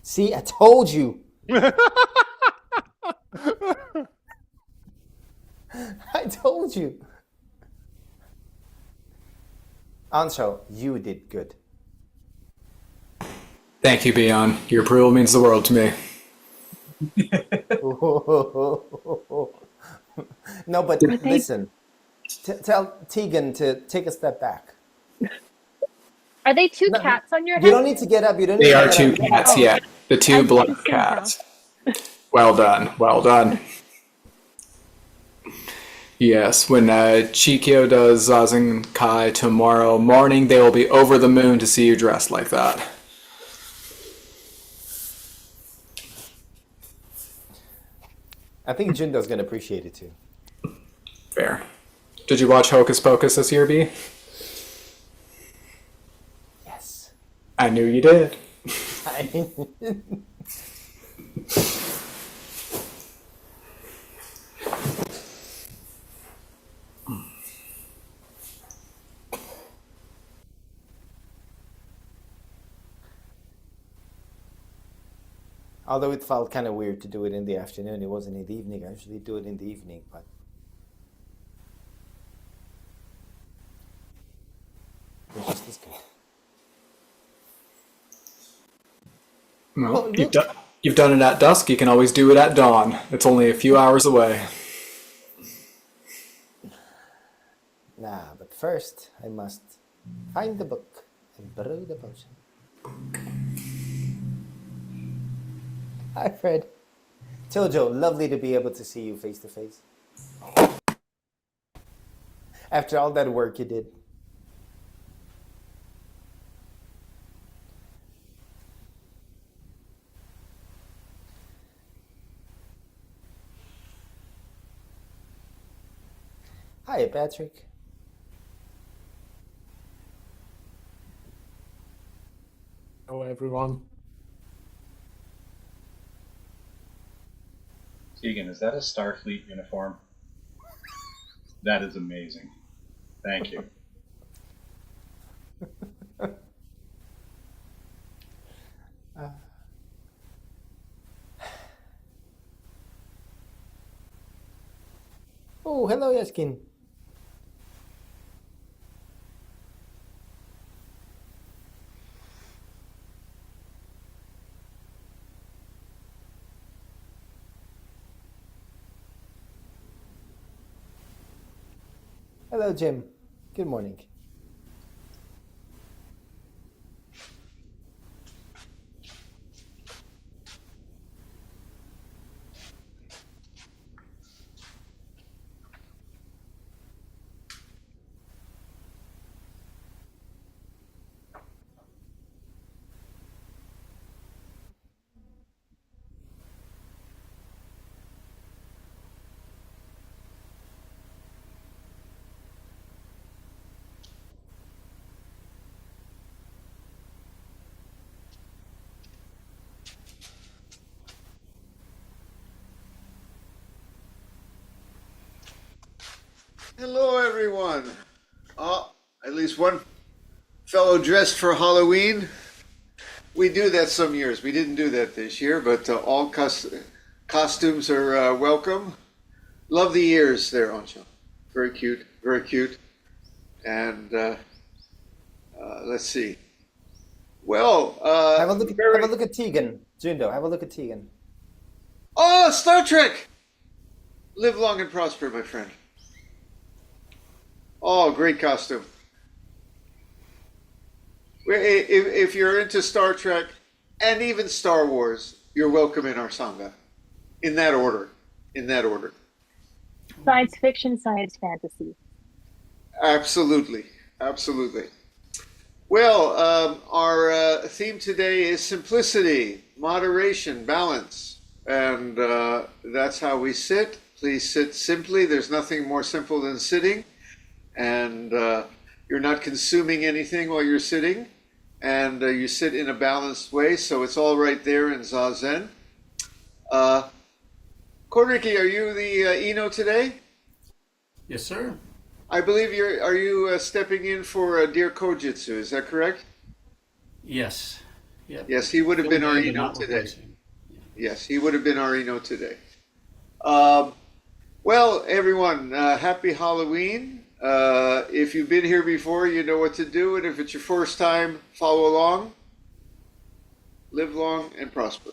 See, I told you. I told you. Ancho, you did good. Thank you, Beyond. Your approval means the world to me. No, but listen. Tell Tegan to take a step back. Are they two No, cats on your you head? don't need to get up. You don't need They to are get two up. cats, Oh. yeah. The two As black in Sangha. cats. Well done, well done. Yes, when Chikyo does Zazenkai tomorrow morning, they will be over the moon to see you dressed like that. I think Jundo's going to appreciate it too. Fair. Did you watch Hocus Pocus this year, B? Yes. I knew you did. Although it felt kind of weird to do it in the afternoon. It wasn't in the evening. I usually do it in the evening, but it was just as good. Well, Oh, you've done it at dusk, you can always do it at dawn. It's only a few hours away. Nah, but first I must find the book and brew the potion. Hi, Fred. Tojo, lovely to be able to see you face to face. After all that work you did. Hi, Patrick. Hello, everyone. Tegan, is that a Starfleet uniform? That is amazing. Thank you. Oh, hello, Yaskin. Hello, Jim. Good morning. Hello, everyone. At least one fellow dressed for Halloween. We do that some years. We didn't do that this year, but all costumes are welcome. Love the ears there, Ancho. Very cute, very cute. And let's see. Well, Have a look at Tegan. Jundo, have a look at Tegan. Oh, Star Trek! Live long and prosper, my friend. Oh, great costume. If you're into Star Trek and even Star Wars, you're welcome in our Sangha. In that order. In that order. Science fiction, science fantasy. Absolutely. Absolutely. Well, our theme today is simplicity, moderation, balance. And that's how we sit. Please sit simply. There's nothing more simple than sitting. And you're not consuming anything while you're sitting. And you sit in a balanced way. So it's all right there in Zazen. Koriki, are you the Ino today? Yes, sir. I believe are you stepping in for Dear Kojitsu, is that correct? Yes. Yeah. Yes, he would have been our Filming and Eno not today. replacing. Yes, he would have been our Eno today. Well, everyone, happy Halloween. If you've been here before, you know what to do. And if it's your first time, follow along. Live long and prosper.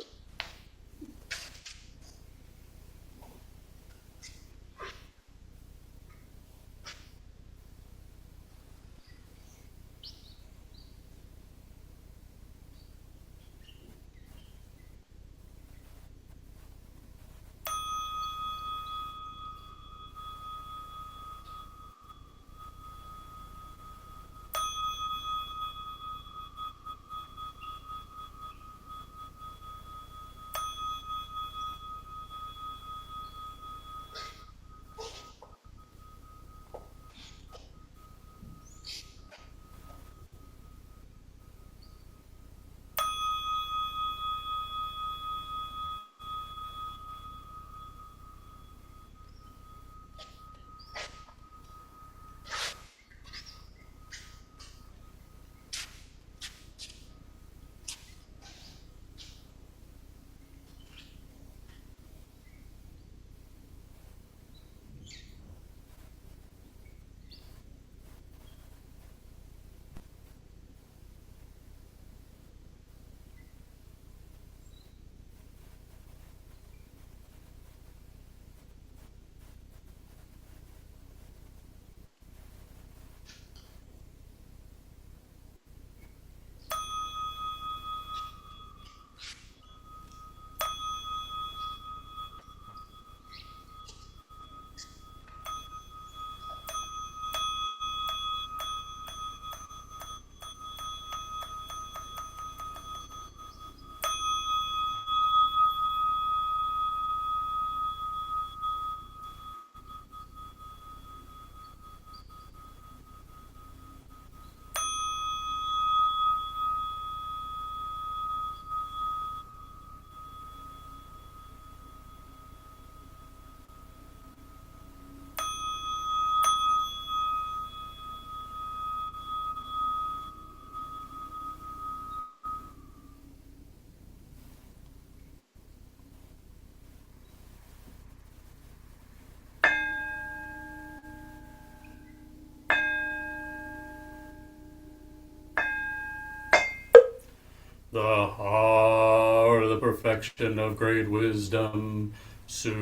The heart, the perfection of great wisdom, Sutra.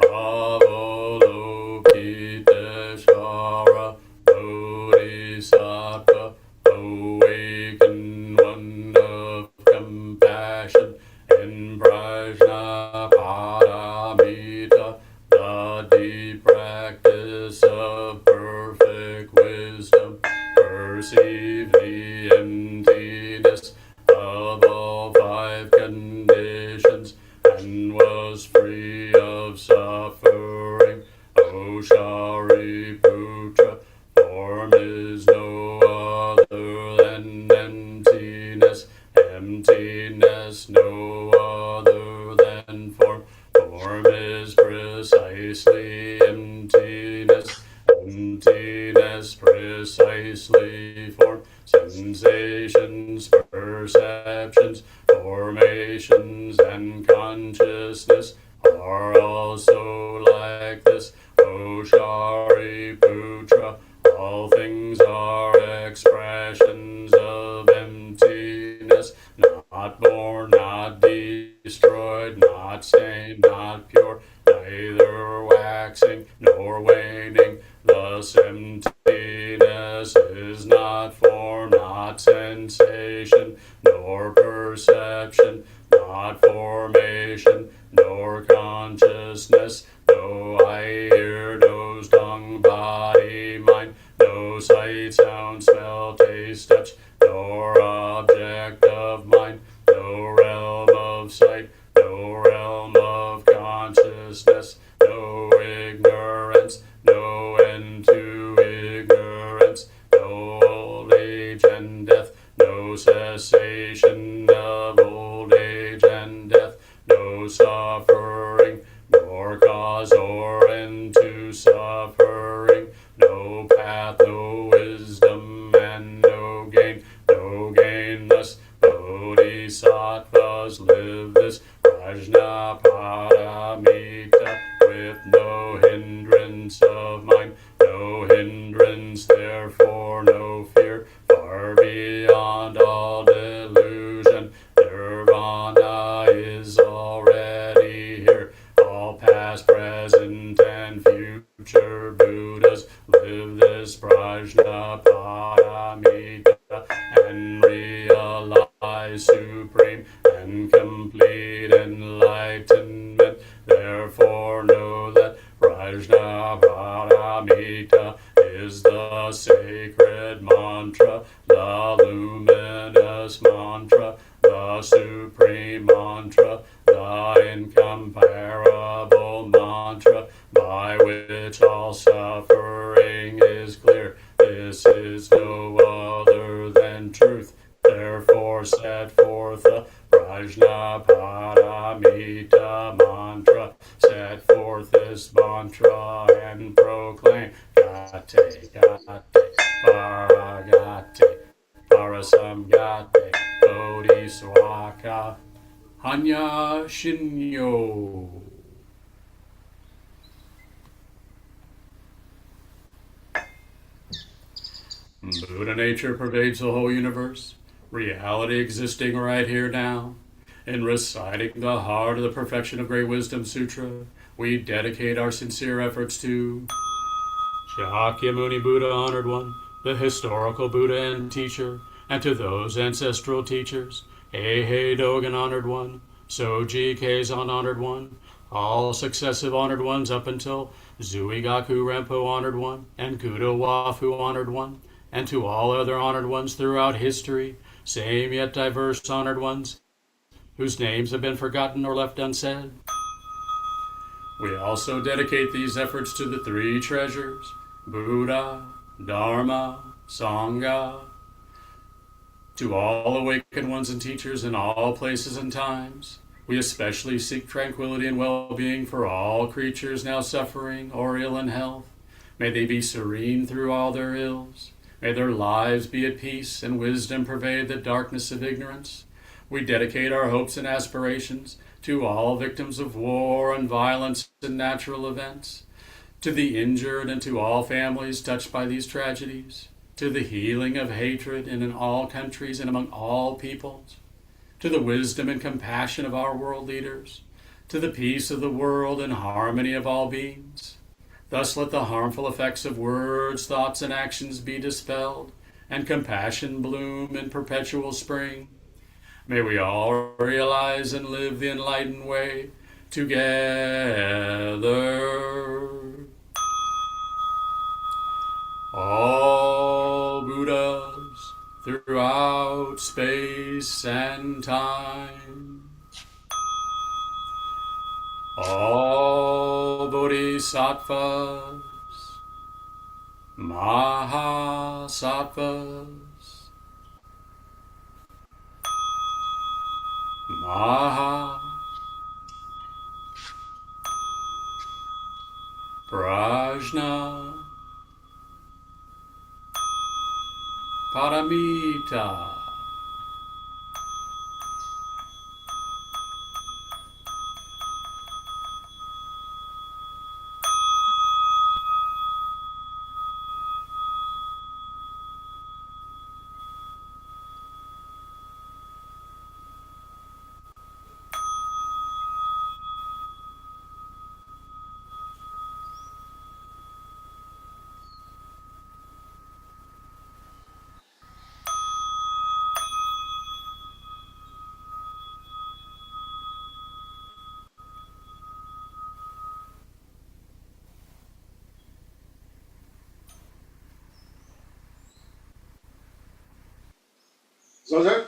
Avalokiteshvara Bodhisattva, awakened one of compassion, in Prajnaparamita, the deep practice of perfect wisdom, perceive the emptiness of all five conditions, and was free of suffering. O Shariputra, form is no other than emptiness, emptiness no other than form, form is precisely emptiness, emptiness precisely form, sensations, perceptions, formations, and consciousness are also like this. O Shariputra, all things are expressions of emptiness, not born, not destroyed, not stained, not pure, neither waxing nor waning. Thus emptiness is not form, not sensation, nor perception, not formation, nor consciousness, no eye, ear, nose, tongue, body, mind, no sight, sound, smell, taste, touch, nor object of mind, no realm of sight, no realm of consciousness, no ignorance, no end to ignorance, no old age and death, no cessation of old age and death, no suffering, nor cause or end to suffering, no path, no wisdom, and no paramita, and realize supreme and complete enlightenment. Therefore know that Prajna Paramita is the sacred mantra, the luminous mantra, the supreme mantra, the incomparable mantra, by which all suffering is clear. This is no other than truth. Therefore set forth the Prajna Paramita mantra. Set forth this mantra and proclaim Gate, Gate, Paragate, Parasamgate, Bodhiswaka, Hanya Shinyo. Buddha nature pervades the whole universe, reality existing right here now. In reciting the heart of the Perfection of Great Wisdom Sutra, we dedicate our sincere efforts to Shakyamuni Buddha, Honored One, the historical Buddha and teacher, and to those ancestral teachers, Eihei Dogen, Honored One, Soji Keizan, Honored One, all successive Honored Ones up until Zuigaku Rempo, Honored One, and Kudo Wafu, Honored One, and to all other Honored Ones throughout history, same yet diverse Honored Ones, whose names have been forgotten or left unsaid. We also dedicate these efforts to the three treasures, Buddha, Dharma, Sangha, to all awakened ones and teachers in all places and times. We especially seek tranquility and well-being for all creatures now suffering or ill in health. May they be serene through all their ills. May their lives be at peace and wisdom pervade the darkness of ignorance. We dedicate our hopes and aspirations to all victims of war and violence and natural events, to the injured and to all families touched by these tragedies, to the healing of hatred in all countries and among all peoples, to the wisdom and compassion of our world leaders, to the peace of the world and harmony of all beings. Thus let the harmful effects of words, thoughts, and actions be dispelled, and compassion bloom in perpetual spring. May we all realize and live the enlightened way together. All Buddhas throughout space and time. All Bodhisattvas, Mahasattvas, Prajna Paramita. Zazen?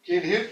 KINHIN?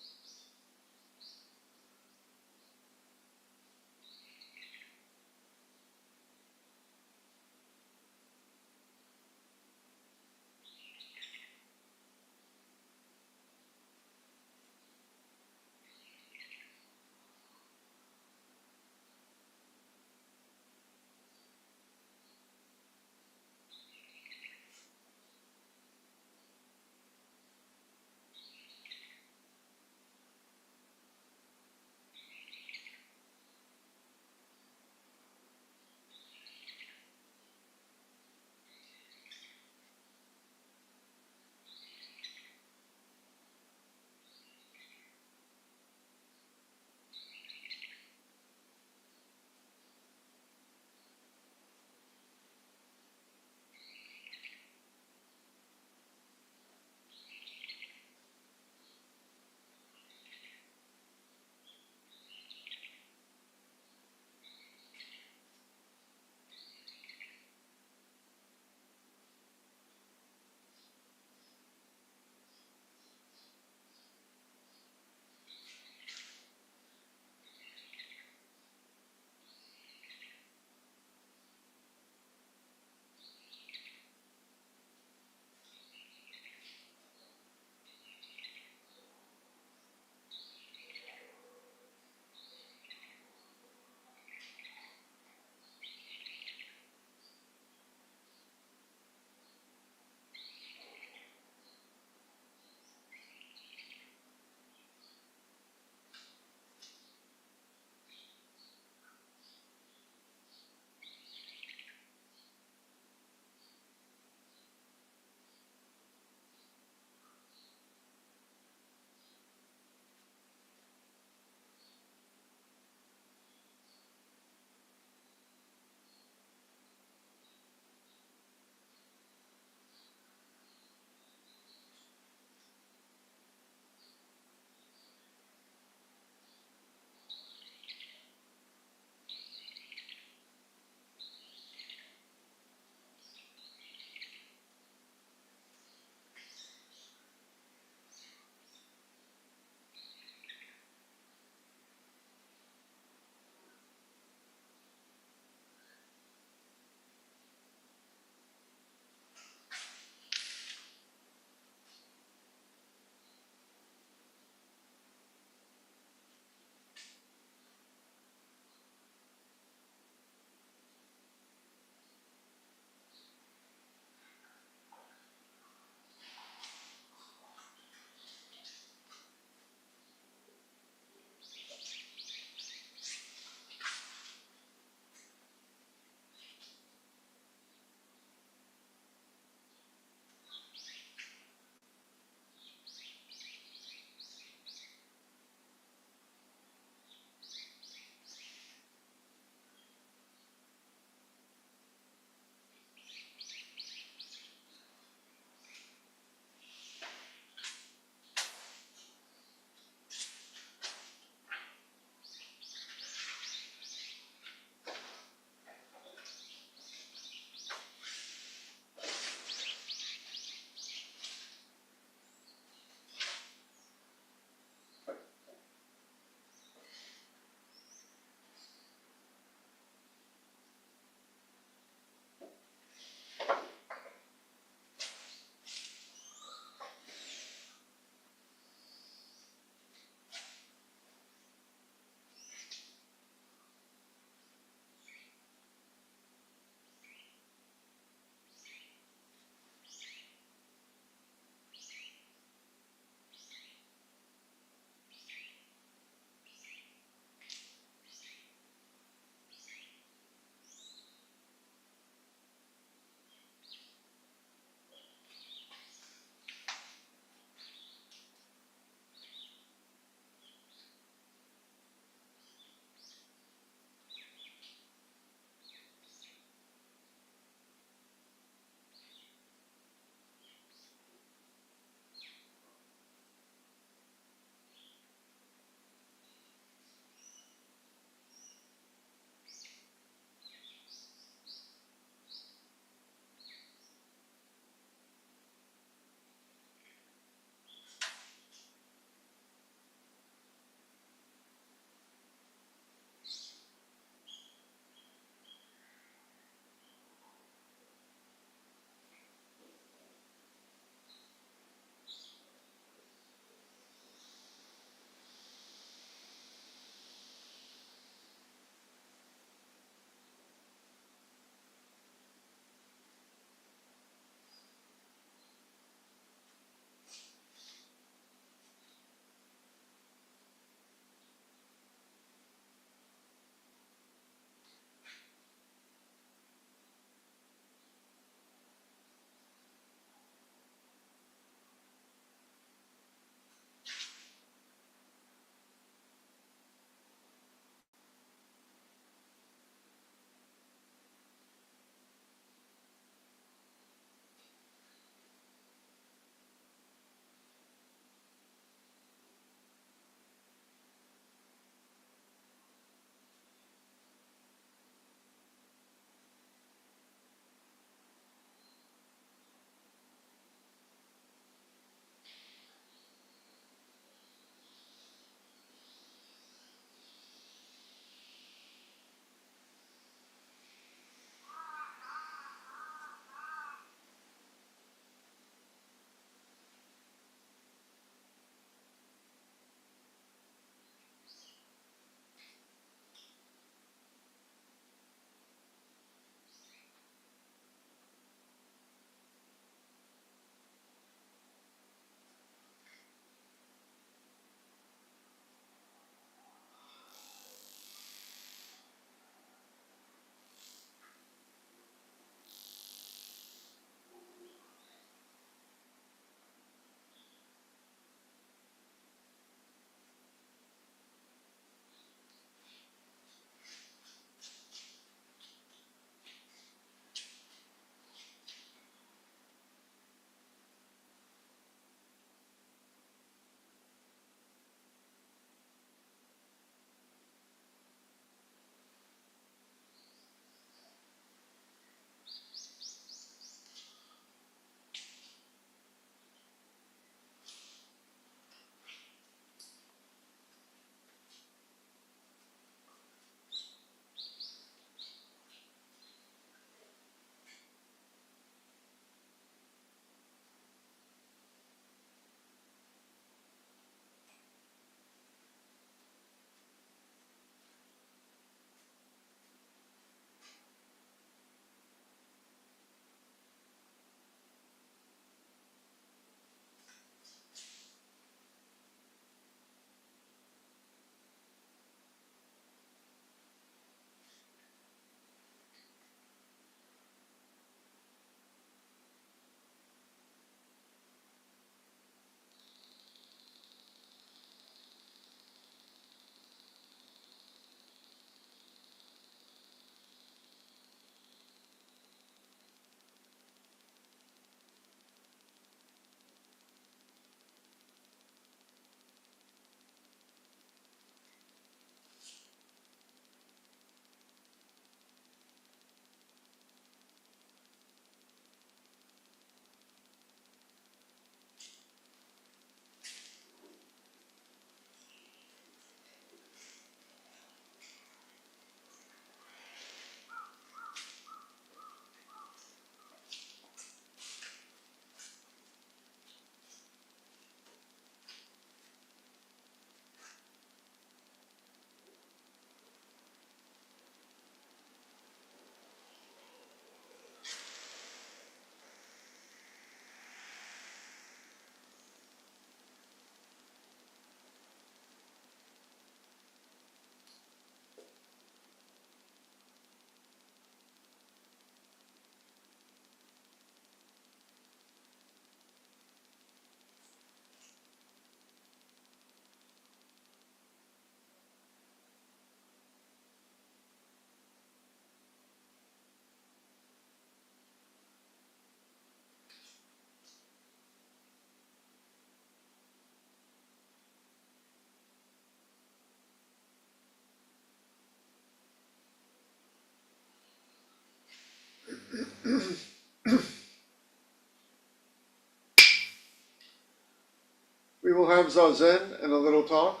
We will have Zazen and a little talk.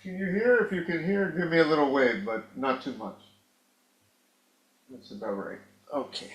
Can you hear? If you can hear, give me a little wave, but not too much. That's about right. Okay.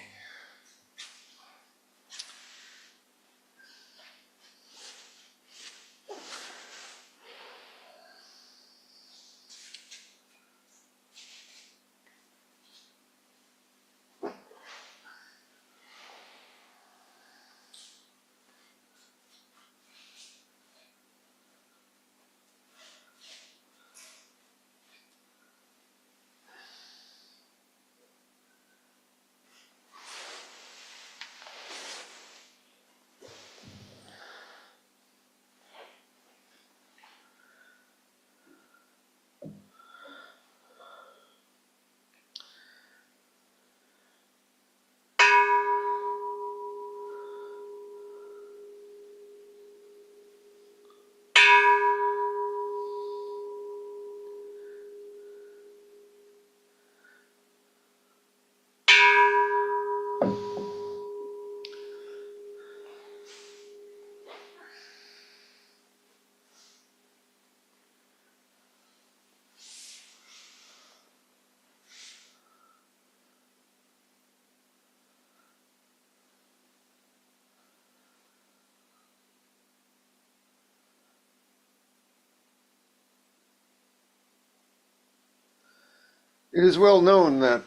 It is well known that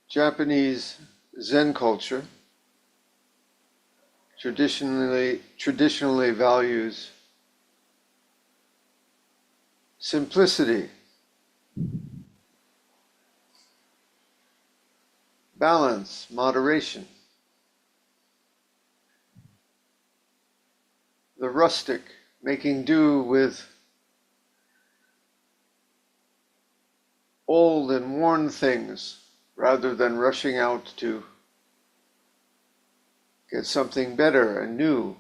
Japanese Zen culture traditionally values simplicity, balance, moderation, the rustic, making do with old and worn things rather than rushing out to get something better and new.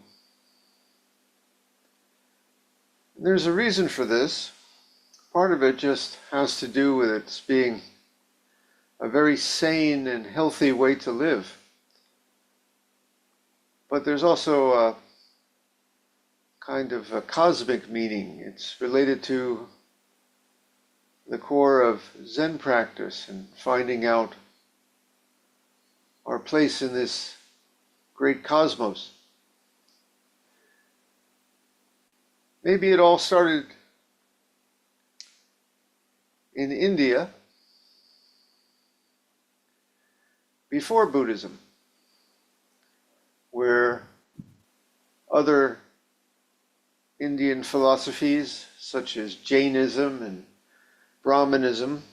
And there's a reason for this. Part of it just has to do with its being a very sane and healthy way to live. But there's also a kind of a cosmic meaning. It's related to the core of Zen practice and finding out our place in this great cosmos. Maybe it all started in India before Buddhism, where other Indian philosophies such as Jainism and Brahmanism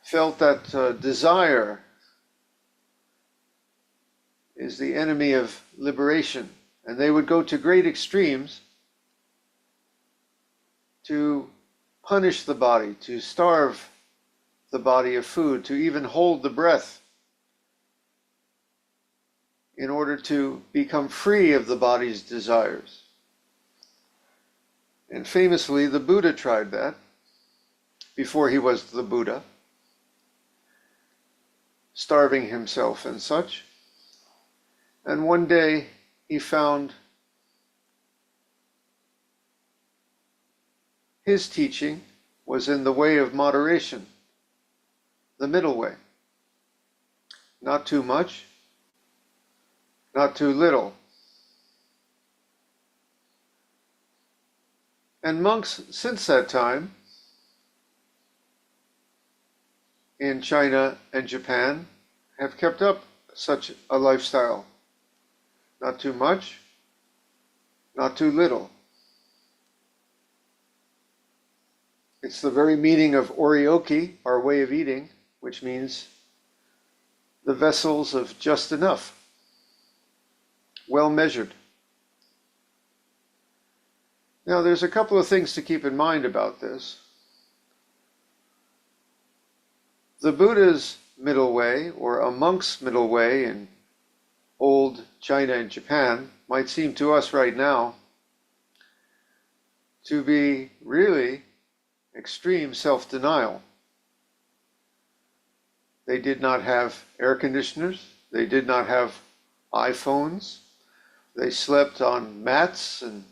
felt that desire is the enemy of liberation, and they would go to great extremes to punish the body, to starve the body of food, to even hold the breath in order to become free of the body's desires. And famously, the Buddha tried that before he was the Buddha, starving himself and such. And one day he found his teaching was in the way of moderation, the middle way. Not too much, not too little. And monks since that time in China and Japan have kept up such a lifestyle. Not too much, not too little. It's the very meaning of oryoki, our way of eating, which means the vessels of just enough, well measured. Now, there's a couple of things to keep in mind about this. The Buddha's middle way, or a monk's middle way in old China and Japan, might seem to us right now to be really extreme self-denial. They did not have air conditioners. They did not have iPhones. They slept on mats and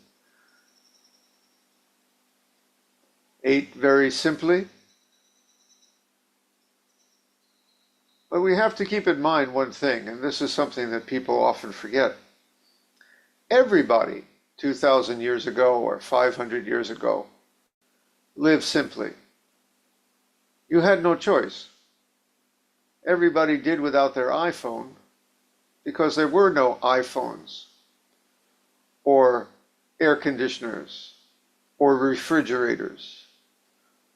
ate very simply. But we have to keep in mind one thing, and this is something that people often forget. Everybody 2,000 years ago or 500 years ago lived simply. You had no choice. Everybody did without their iPhone because there were no iPhones or air conditioners or refrigerators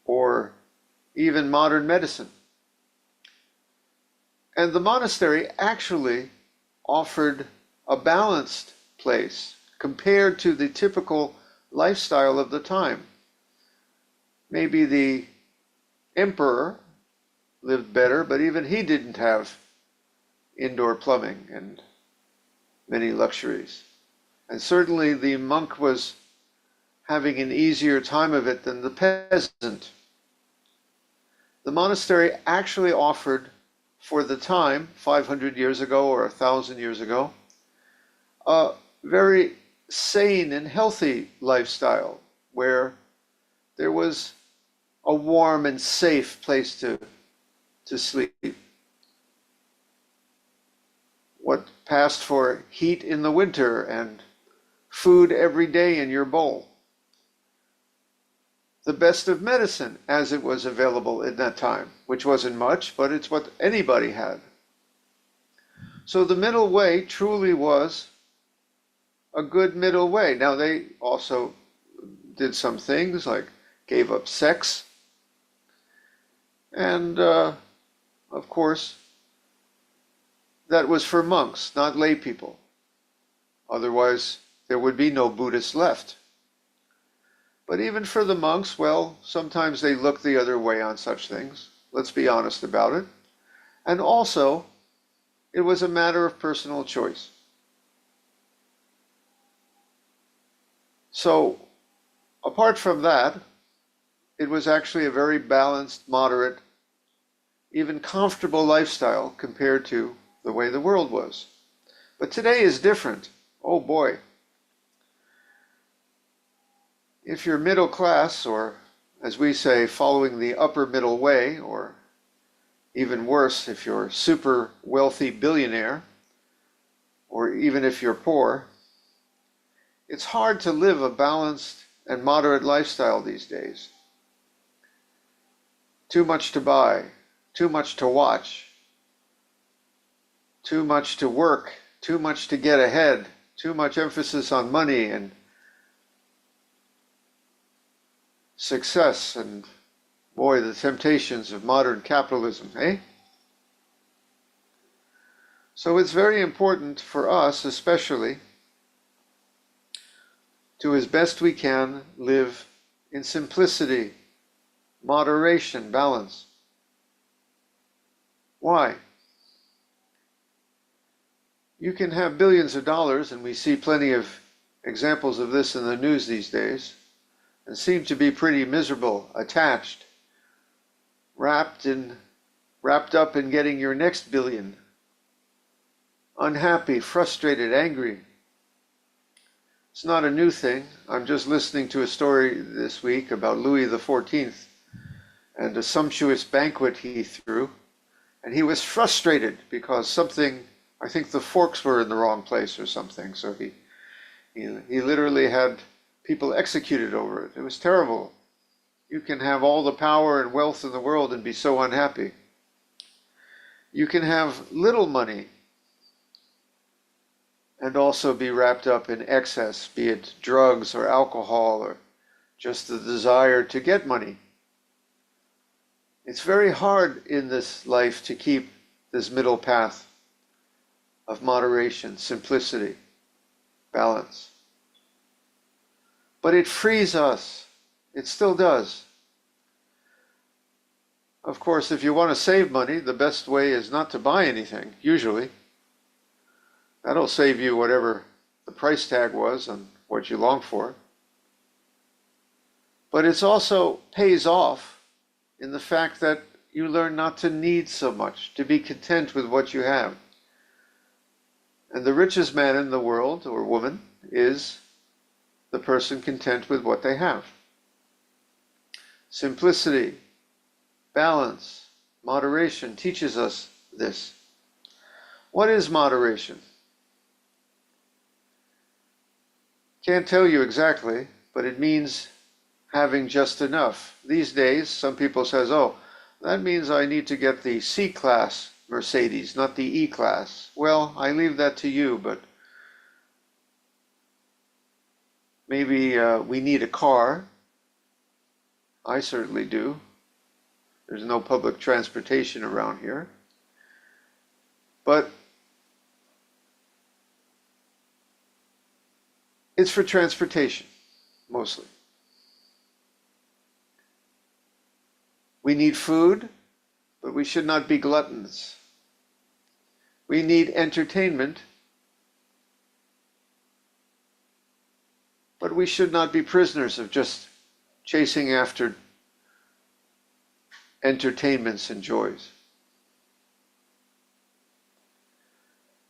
or even modern medicine. And the monastery actually offered a balanced place compared to the typical lifestyle of the time. Maybe the emperor lived better, but even he didn't have indoor plumbing and many luxuries. And certainly the monk was having an easier time of it than the peasant. The monastery actually offered, for the time, 500 years ago or 1,000 years ago, a very sane and healthy lifestyle where there was a warm and safe place to sleep. What passed for heat in the winter and food every day in your bowl. The best of medicine as it was available in that time, which wasn't much, but it's what anybody had. So the middle way truly was a good middle way. Now they also did some things like gave up sex. And of course, that was for monks, not lay people. Otherwise, there would be no Buddhists left. But even for the monks, well, sometimes they look the other way on such things. Let's be honest about it. And also, it was a matter of personal choice. So, apart from that, it was actually a very balanced, moderate, even comfortable lifestyle compared to the way the world was. But today is different. Oh boy. If you're middle class, or as we say, following the upper middle way, or even worse, if you're super wealthy billionaire, or even if you're poor, it's hard to live a balanced and moderate lifestyle these days. Too much to buy, too much to watch, too much to work, too much to get ahead, too much emphasis on money and success, and boy, the temptations of modern capitalism, eh? So it's very important for us, especially, to as best we can live in simplicity, moderation, balance. Why? You can have billions of dollars, and we see plenty of examples of this in the news these days, and seem to be pretty miserable, attached, wrapped up in getting your next billion, unhappy, frustrated, angry. It's not a new thing. I'm just listening to a story this week about Louis XIV and a sumptuous banquet he threw, and he was frustrated because something, I think the forks were in the wrong place or something, so he literally had people executed over it. It was terrible. You can have all the power and wealth in the world and be so unhappy. You can have little money and also be wrapped up in excess, be it drugs or alcohol or just the desire to get money. It's very hard in this life to keep this middle path of moderation, simplicity, balance. But it frees us. It still does. Of course, if you want to save money, the best way is not to buy anything, usually. That'll save you whatever the price tag was and what you long for. But it also pays off in the fact that you learn not to need so much, to be content with what you have. And the richest man in the world, or woman, is the person content with what they have. Simplicity, balance, moderation teaches us this. What is moderation? Can't tell you exactly, but it means having just enough. These days, some people says, oh, that means I need to get the C-class Mercedes, not the E-class. Well, I leave that to you, but maybe we need a car. I certainly do. There's no public transportation around here. But it's for transportation, mostly. We need food, but we should not be gluttons. We need entertainment, but we should not be prisoners of just chasing after entertainments and joys.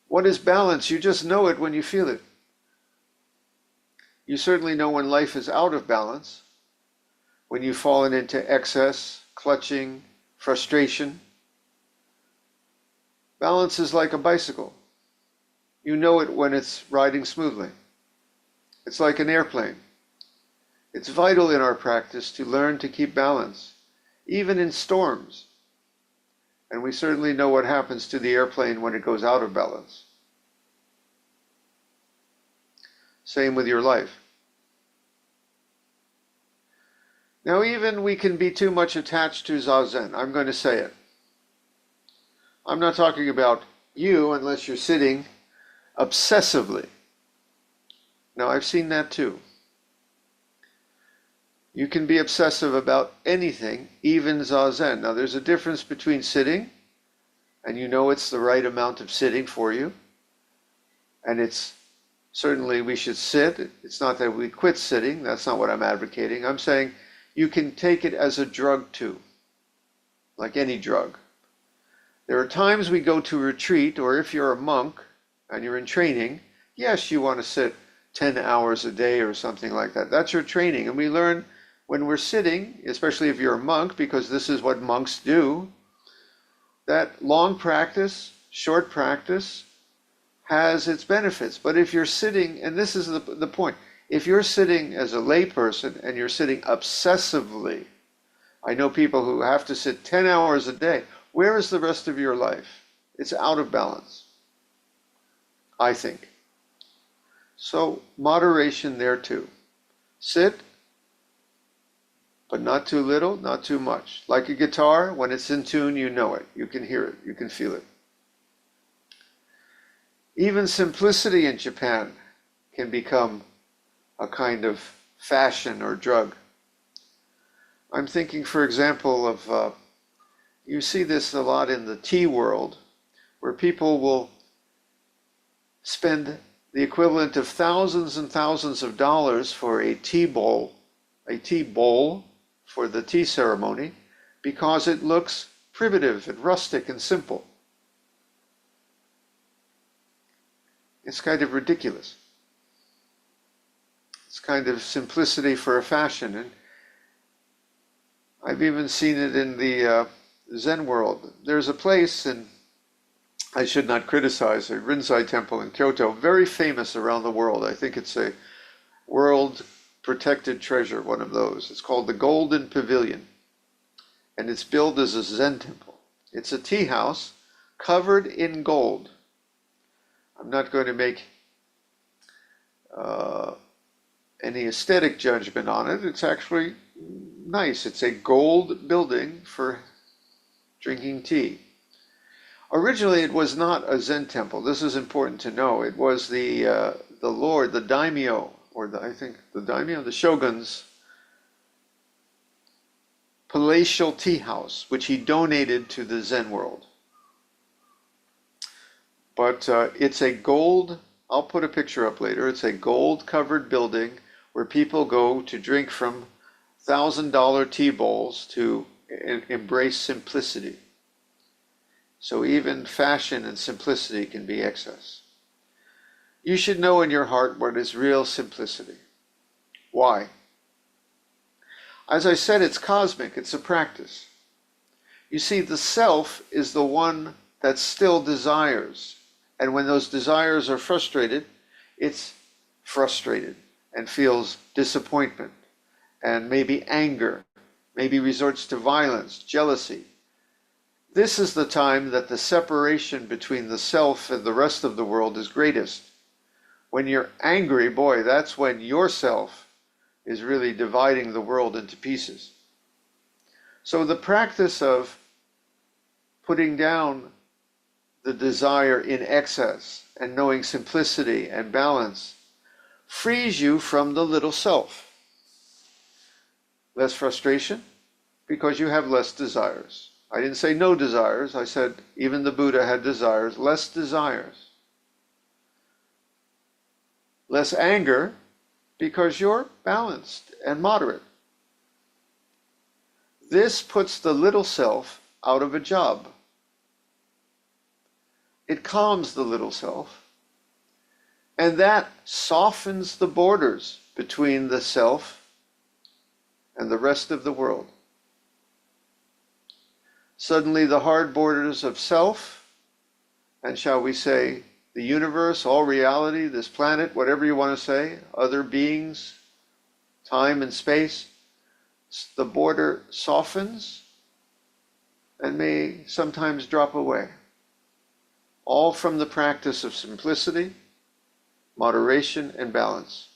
What is balance? You just know it when you feel it. You certainly know when life is out of balance, when you've fallen into excess, clutching, frustration. Balance is like a bicycle. You know it when it's riding smoothly. It's like an airplane. It's vital in our practice to learn to keep balance, even in storms. And we certainly know what happens to the airplane when it goes out of balance. Same with your life. Now, even we can be too much attached to Zazen. I'm going to say it. I'm not talking about you unless you're sitting obsessively. Now, I've seen that too. You can be obsessive about anything, even Zazen. Now, there's a difference between sitting, and you know it's the right amount of sitting for you, and it's certainly we should sit. It's not that we quit sitting. That's not what I'm advocating. I'm saying you can take it as a drug too, like any drug. There are times we go to retreat, or if you're a monk and you're in training, yes, you want to sit 10 hours a day or something like that. That's your training. And we learn when we're sitting, especially if you're a monk, because this is what monks do, that long practice, short practice has its benefits. But if you're sitting, and this is the point, if you're sitting as a layperson and you're sitting obsessively, I know people who have to sit 10 hours a day. Where is the rest of your life? It's out of balance, I think. So moderation there too. Sit, but not too little, not too much. Like a guitar, when it's in tune, you know it. You can hear it. You can feel it. Even simplicity in Japan can become a kind of fashion or drug. I'm thinking, for example, of you see this a lot in the tea world, where people will spend the equivalent of thousands and thousands of dollars for a tea bowl for the tea ceremony, because it looks primitive and rustic and simple. It's kind of ridiculous. It's kind of simplicity for a fashion. And I've even seen it in the Zen world. There's a place, and I should not criticize, a Rinzai temple in Kyoto, very famous around the world. I think it's a world protected treasure, one of those. It's called the Golden Pavilion, and it's billed as a Zen temple. It's a tea house covered in gold. I'm not going to make any aesthetic judgment on it. It's actually nice. It's a gold building for drinking tea. Originally, it was not a Zen temple. This is important to know. It was the lord, the daimyo, or the shogun's palatial tea house, which he donated to the Zen world. But it's a gold, I'll put a picture up later, it's a gold-covered building where people go to drink from $1,000 tea bowls to embrace simplicity. So even fashion and simplicity can be excess. You should know in your heart what is real simplicity. Why? As I said, it's cosmic, it's a practice. You see, the self is the one that still desires. And when those desires are frustrated, it's frustrated and feels disappointment and maybe anger, maybe resorts to violence, jealousy. This is the time that the separation between the self and the rest of the world is greatest. When you're angry, boy, that's when yourself is really dividing the world into pieces. So the practice of putting down the desire in excess and knowing simplicity and balance frees you from the little self. Less frustration because you have less desires. I didn't say no desires. I said even the Buddha had desires. Less desires. Less anger because you're balanced and moderate. This puts the little self out of a job. It calms the little self, and that softens the borders between the self and the rest of the world. Suddenly the hard borders of self, and shall we say, the universe, all reality, this planet, whatever you want to say, other beings, time and space, the border softens and may sometimes drop away. All from the practice of simplicity, moderation, and balance.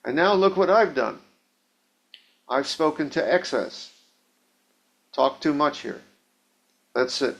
And now look what I've done. I've spoken to excess. Talk too much here. Let's sit.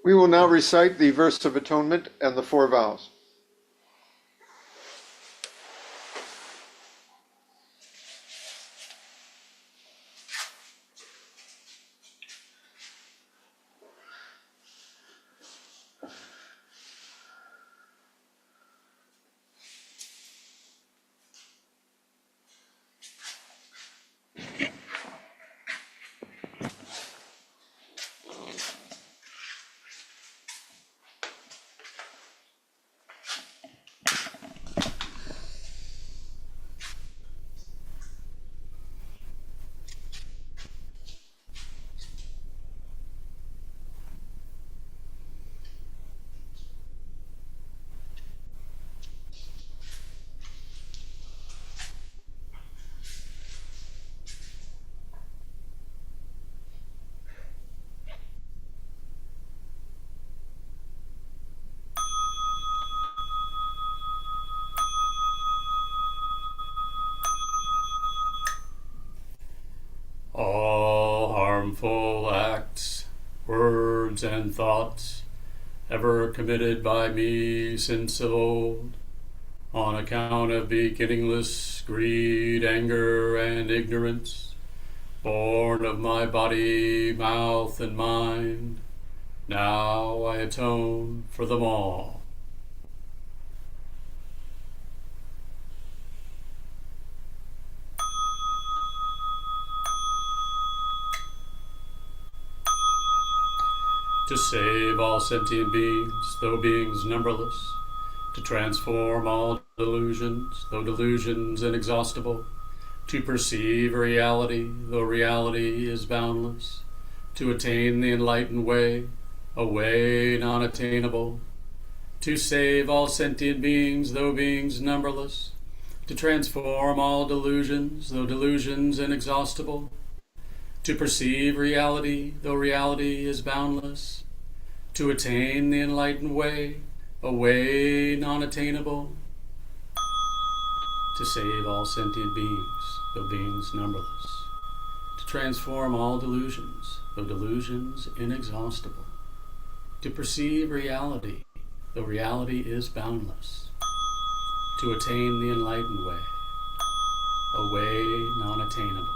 We will now recite the verse of atonement and the 4 vows. All harmful acts, words, and thoughts ever committed by me since of old, on account of beginningless greed, anger, and ignorance, born of my body, mouth, and mind, now I atone for them all. To save all sentient beings, though beings numberless, to transform all delusions, though delusions inexhaustible, to perceive reality, though reality is boundless, to attain the enlightened way, a way non-attainable, to save all sentient beings, though beings numberless, to transform all delusions, though delusions inexhaustible, to perceive reality, though reality is boundless, to attain the enlightened way, a way non-attainable, to save all sentient beings, though beings numberless, to transform all delusions, though delusions inexhaustible, to perceive reality, though reality is boundless, to attain the enlightened way, a way non-attainable.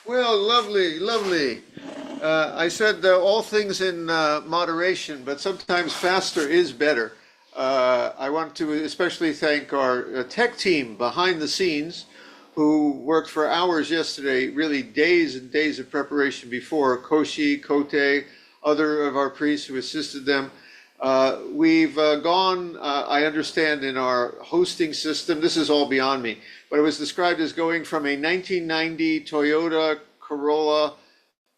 Well, lovely, lovely. I said all things in moderation, but sometimes faster is better. I want to especially thank our tech team behind the scenes who worked for hours yesterday, really days and days of preparation before. Koshi, Kote, other of our priests who assisted them. We've gone, I understand, in our hosting system, this is all beyond me, but it was described as going from a 1990 Toyota Corolla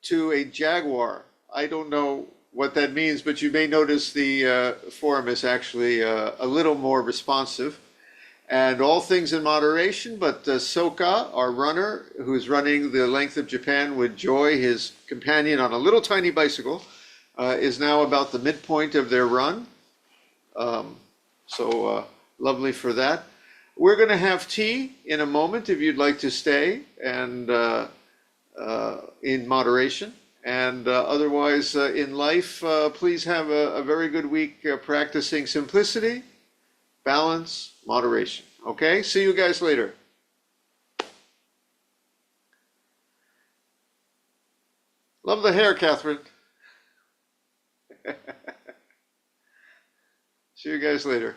to a Jaguar. I don't know what that means, but you may notice the forum is actually a little more responsive. And all things in moderation, but Soka, our runner, who's running the length of Japan with Joy, his companion on a little tiny bicycle, is now about the midpoint of their run. So lovely for that. We're going to have tea in a moment if you'd like to stay and in moderation. And otherwise, in life, please have a very good week practicing simplicity, balance, moderation. Okay? See you guys later. Love the hair, Catherine. See you guys later.